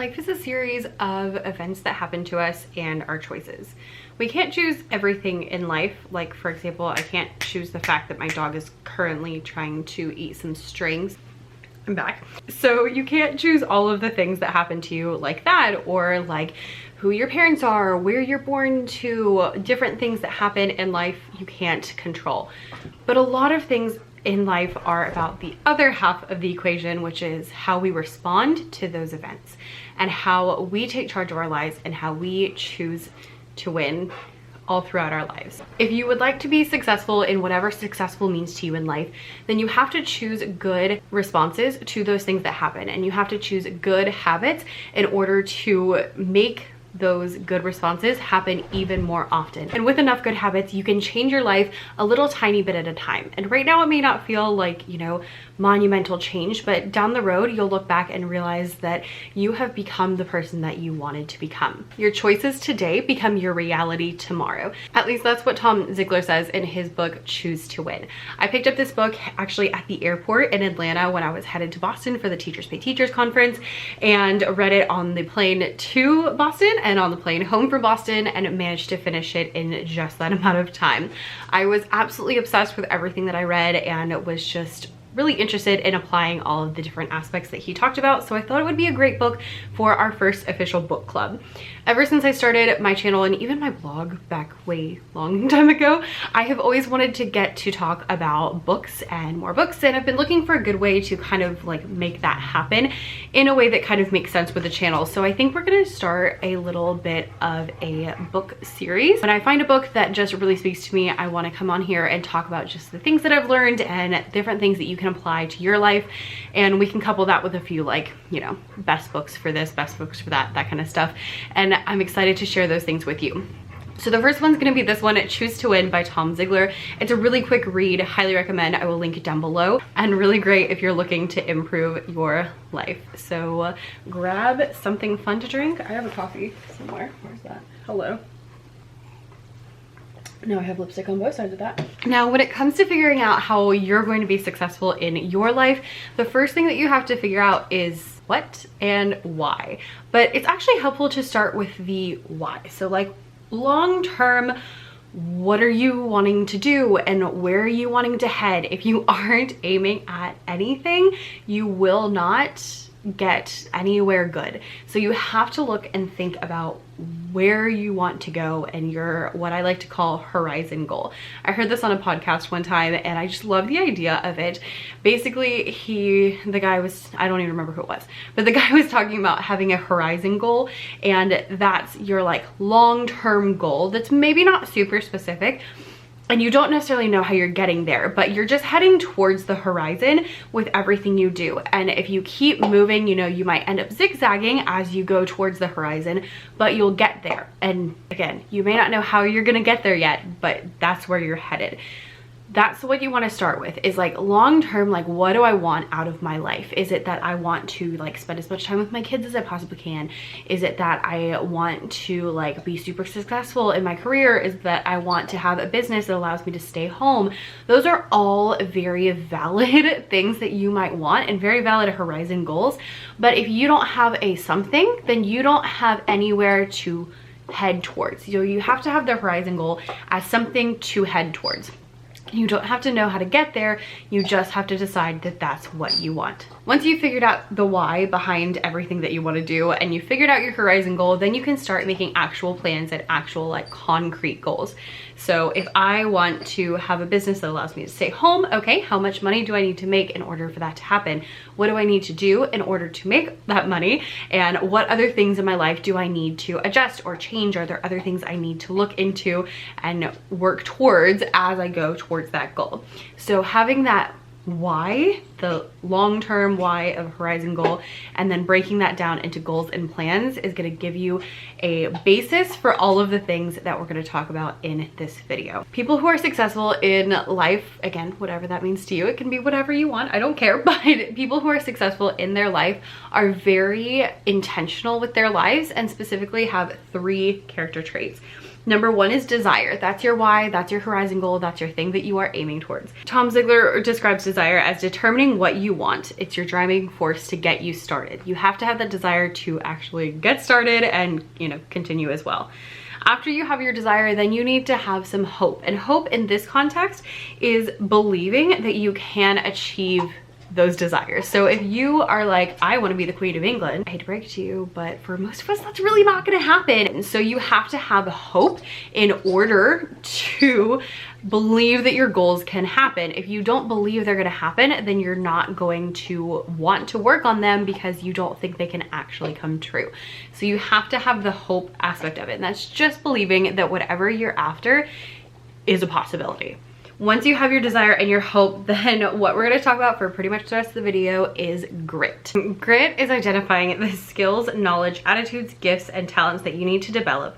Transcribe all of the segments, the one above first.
Life is a series of events that happen to us and our choices. We can't choose everything in life. Like, for example, I can't choose the fact that my dog is currently trying to eat some strings. I'm back. So you can't choose all of the things that happen to you like that, or like who your parents are, where you're born to, different things that happen in life you can't control. But a lot of things in life are about the other half of the equation, which is how we respond to those events and how we take charge of our lives and how we choose to win all throughout our lives. If you would like to be successful in whatever successful means to you in life, then you have to choose good responses to those things that happen, and you have to choose good habits in order to make those good responses happen even more often. And with enough good habits, you can change your life a little tiny bit at a time. And right now it may not feel like, you know, monumental change, but down the road, you'll look back and realize that you have become the person that you wanted to become. Your choices today become your reality tomorrow. At least that's what Tom Ziglar says in his book, Choose to Win. I picked up this book actually at the airport in Atlanta when I was headed to Boston for the Teachers Pay Teachers conference, and read it on the plane to Boston and on the plane home from Boston, and managed to finish it in just that amount of time. I was absolutely obsessed with everything that I read and was just really interested in applying all of the different aspects that he talked about, so I thought it would be a great book for our first official book club. Ever since I started my channel and even my blog back way long time ago, I have always wanted to get to talk about books and more books, and I've been looking for a good way to kind of like make that happen in a way that kind of makes sense with the channel. So I think we're gonna start a little bit of a book series. When I find a book that just really speaks to me, I want to come on here and talk about just the things that I've learned and different things that you can apply to your life, and we can couple that with a few, like, you know, best books for this, best books for that kind of stuff, and I'm excited to share those things with you. So the first one's gonna be this one, Choose to Win by Tom Ziglar. It's a really quick read, highly recommend. I will link it down below, and really great if you're looking to improve your life. So grab something fun to drink. I have a coffee somewhere. Where's that? Hello. Now I have lipstick on both sides of that. Now, when it comes to figuring out how you're going to be successful in your life, the first thing that you have to figure out is what and why. But it's actually helpful to start with the why. So like long term, what are you wanting to do and where are you wanting to head? If you aren't aiming at anything, you will not get anywhere good. So you have to look and think about where you want to go and your, what I like to call, horizon goal. I heard this on a podcast one time and I just love the idea of it. Basically, the guy was, I don't even remember who it was, but the guy was talking about having a horizon goal, and that's your like long-term goal that's maybe not super specific, and you don't necessarily know how you're getting there, but you're just heading towards the horizon with everything you do. And if you keep moving, you know, you might end up zigzagging as you go towards the horizon, but you'll get there. And again, you may not know how you're gonna get there yet, but that's where you're headed. That's what you want to start with, is like long term, like what do I want out of my life? Is it that I want to like spend as much time with my kids as I possibly can? Is it that I want to like be super successful in my career? Is that I want to have a business that allows me to stay home? Those are all very valid things that you might want and very valid horizon goals. But if you don't have a something, then you don't have anywhere to head towards. So you have to have the horizon goal as something to head towards. You don't have to know how to get there, you just have to decide that that's what you want. Once you've figured out the why behind everything that you want to do and you figured out your horizon goal, then you can start making actual plans and actual like concrete goals. So if I want to have a business that allows me to stay home, okay, how much money do I need to make in order for that to happen? What do I need to do in order to make that money? And what other things in my life do I need to adjust or change? Are there other things I need to look into and work towards as I go towards that goal? So having that why, the long-term why of horizon goal, and then breaking that down into goals and plans is going to give you a basis for all of the things that we're going to talk about in this video. People who are successful in life, again, whatever that means to you, it can be whatever you want, I don't care, but people who are successful in their life are very intentional with their lives and specifically have 3 character traits. Number one is desire. That's your why, that's your horizon goal, that's your thing that you are aiming towards. Tom Ziglar describes desire as determining what you want. It's your driving force to get you started. You have to have that desire to actually get started and, you know, continue as well. After you have your desire, then you need to have some hope. And hope in this context is believing that you can achieve those desires. So if you are like, I want to be the Queen of England, I hate to break it to you, but for most of us, that's really not going to happen. And so you have to have hope in order to believe that your goals can happen. If you don't believe they're going to happen, then you're not going to want to work on them because you don't think they can actually come true. So you have to have the hope aspect of it. And that's just believing that whatever you're after is a possibility. Once you have your desire and your hope, then what we're going to talk about for pretty much the rest of the video is grit. Grit is identifying the skills, knowledge, attitudes, gifts, and talents that you need to develop,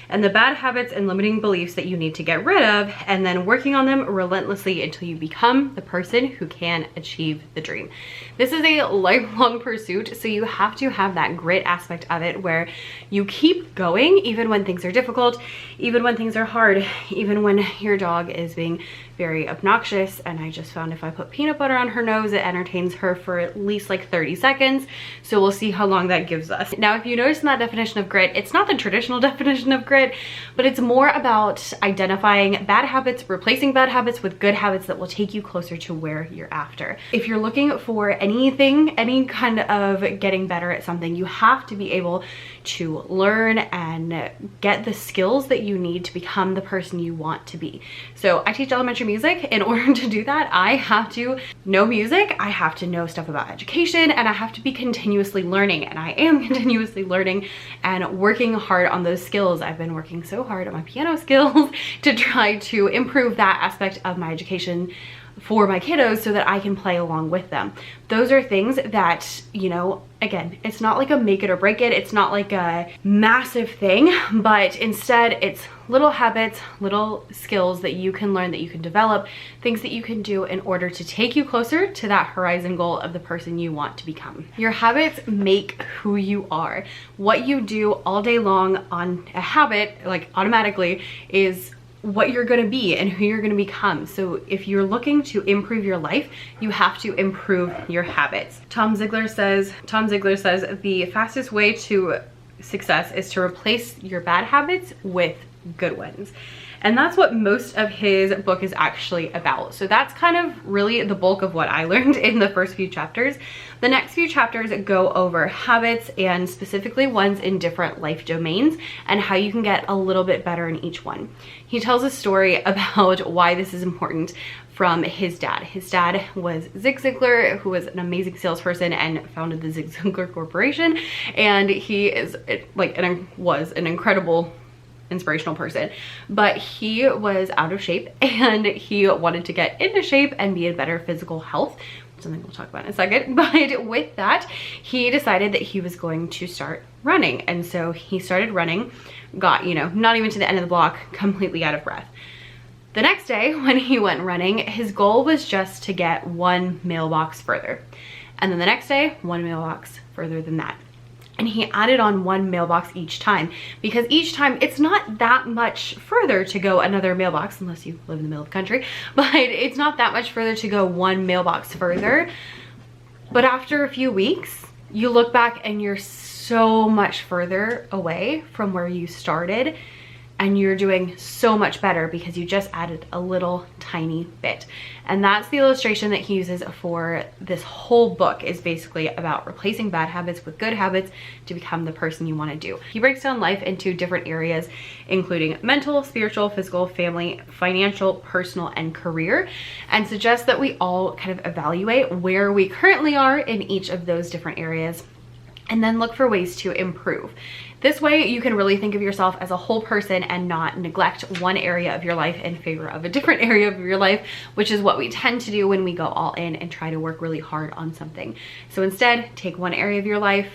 and the bad habits and limiting beliefs that you need to get rid of, and then working on them relentlessly until you become the person who can achieve the dream. This is a lifelong pursuit, so you have to have that grit aspect of it where you keep going even when things are difficult, even when things are hard, even when your dog is being very obnoxious. And I just found if I put peanut butter on her nose, it entertains her for at least like 30 seconds. So we'll see how long that gives us. Now, if you notice in that definition of grit, it's not the traditional definition of grit, but it's more about identifying bad habits, replacing bad habits with good habits that will take you closer to where you're after. If you're looking for anything, any kind of getting better at something, you have to be able to learn and get the skills that you need to become the person you want to be. So I teach elementary music. In order to do that, I have to know music, I have to know stuff about education, and I have to be continuously learning. And I am continuously learning and working hard on those skills. I've been working so hard on my piano skills to try to improve that aspect of my education for my kiddos so that I can play along with them. Those are things that, you know, again, it's not like a make it or break it. It's not like a massive thing, but instead it's little habits, little skills that you can learn, that you can develop, things that you can do in order to take you closer to that horizon goal of the person you want to become. Your habits make who you are. What you do all day long on a habit, like automatically, is what you're going to be and who you're going to become. So if you're looking to improve your life, you have to improve your habits. Tom Ziglar says the fastest way to success is to replace your bad habits with good ones. And that's what most of his book is actually about. So that's kind of really the bulk of what I learned in the first few chapters. The next few chapters go over habits, and specifically ones in different life domains, and how you can get a little bit better in each one. He tells a story about why this is important from his dad. His dad was Zig Ziglar, who was an amazing salesperson and founded the Zig Ziglar Corporation. And he is was an incredible inspirational person, but he was out of shape and he wanted to get into shape and be in better physical health, something we'll talk about in a second. But with that, he decided that he was going to start running. And so he started running, got, you know, not even to the end of the block, completely out of breath. The next day when he went running, his goal was just to get one mailbox further. And then the next day, one mailbox further than that. And he added on one mailbox each time, because each time it's not that much further to go another mailbox, unless you live in the middle of the country, but it's not that much further to go one mailbox further. But after a few weeks, you look back and you're so much further away from where you started, and you're doing so much better because you just added a little tiny bit. And that's the illustration that he uses for this whole book, is basically about replacing bad habits with good habits to become the person you want to do. He breaks down life into different areas, including mental, spiritual, physical, family, financial, personal, and career, and suggests that we all kind of evaluate where we currently are in each of those different areas, and then look for ways to improve. This way you can really think of yourself as a whole person and not neglect one area of your life in favor of a different area of your life, which is what we tend to do when we go all in and try to work really hard on something. So instead, take one area of your life,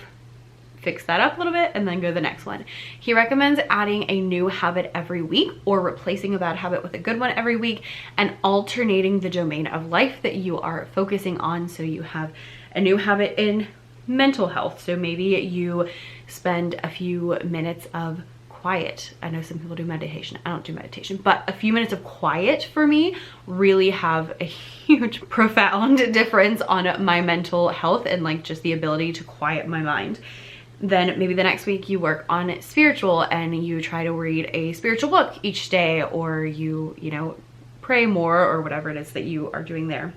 fix that up a little bit, and then go to the next one. He recommends adding a new habit every week, or replacing a bad habit with a good one every week, and alternating the domain of life that you are focusing on. So you have a new habit in mental health. So maybe you spend a few minutes of quiet. I know some people do meditation. I don't do meditation, but a few minutes of quiet for me really have a huge, profound difference on my mental health and like just the ability to quiet my mind. Then maybe the next week you work on spiritual and you try to read a spiritual book each day, or you know, pray more or whatever it is that you are doing there.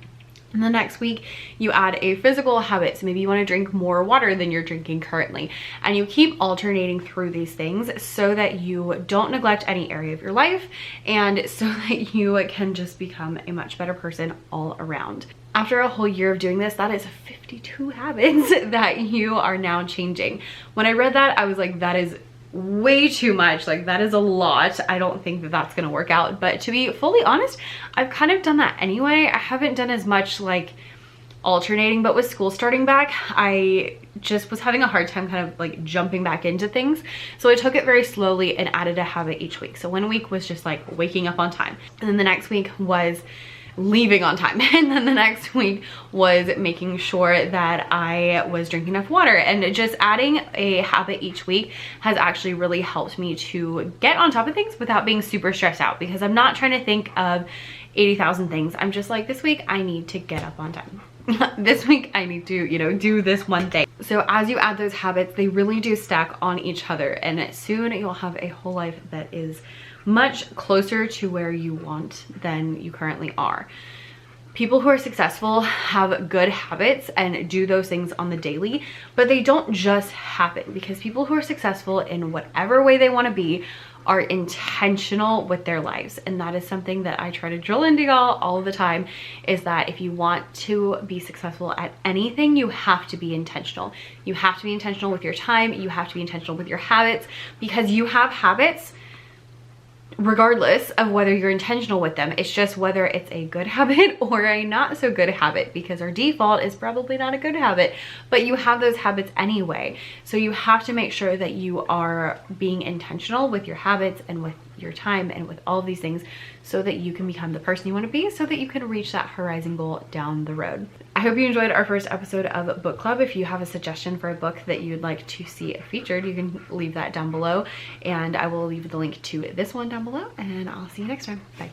And the next week you add a physical habit. So maybe you want to drink more water than you're drinking currently. And you keep alternating through these things so that you don't neglect any area of your life and so that you can just become a much better person all around. After a whole year of doing this, that is 52 habits that you are now changing. When I read that, I was like, that is way too much. Like, that is a lot. I don't think that that's gonna work out, but to be fully honest, I've kind of done that anyway. I haven't done as much like alternating, but with school starting back, I just was having a hard time kind of like jumping back into things. So I took it very slowly and added a habit each week. So 1 week was just like waking up on time, and then the next week was leaving on time, and then the next week was making sure that I was drinking enough water. And just adding a habit each week has actually really helped me to get on top of things without being super stressed out, because I'm not trying to think of 80,000 things. I'm just like, this week I need to get up on time. This week I need to, you know, do this one thing. So as you add those habits, they really do stack on each other, and soon you'll have a whole life that is much closer to where you want than you currently are. People who are successful have good habits and do those things on the daily, but they don't just happen, because people who are successful in whatever way they want to be are intentional with their lives. And that is something that I try to drill into y'all all the time, is that if you want to be successful at anything, you have to be intentional. You have to be intentional with your time. You have to be intentional with your habits, because you have habits regardless of whether you're intentional with them. It's just whether it's a good habit or a not so good habit, because our default is probably not a good habit, but you have those habits anyway. So you have to make sure that you are being intentional with your habits and with your time and with all of these things, so that you can become the person you want to be, so that you can reach that horizon goal down the road. I hope you enjoyed our first episode of Book Club. If you have a suggestion for a book that you'd like to see featured, you can leave that down below, and I will leave the link to this one down below, and I'll see you next time. Bye.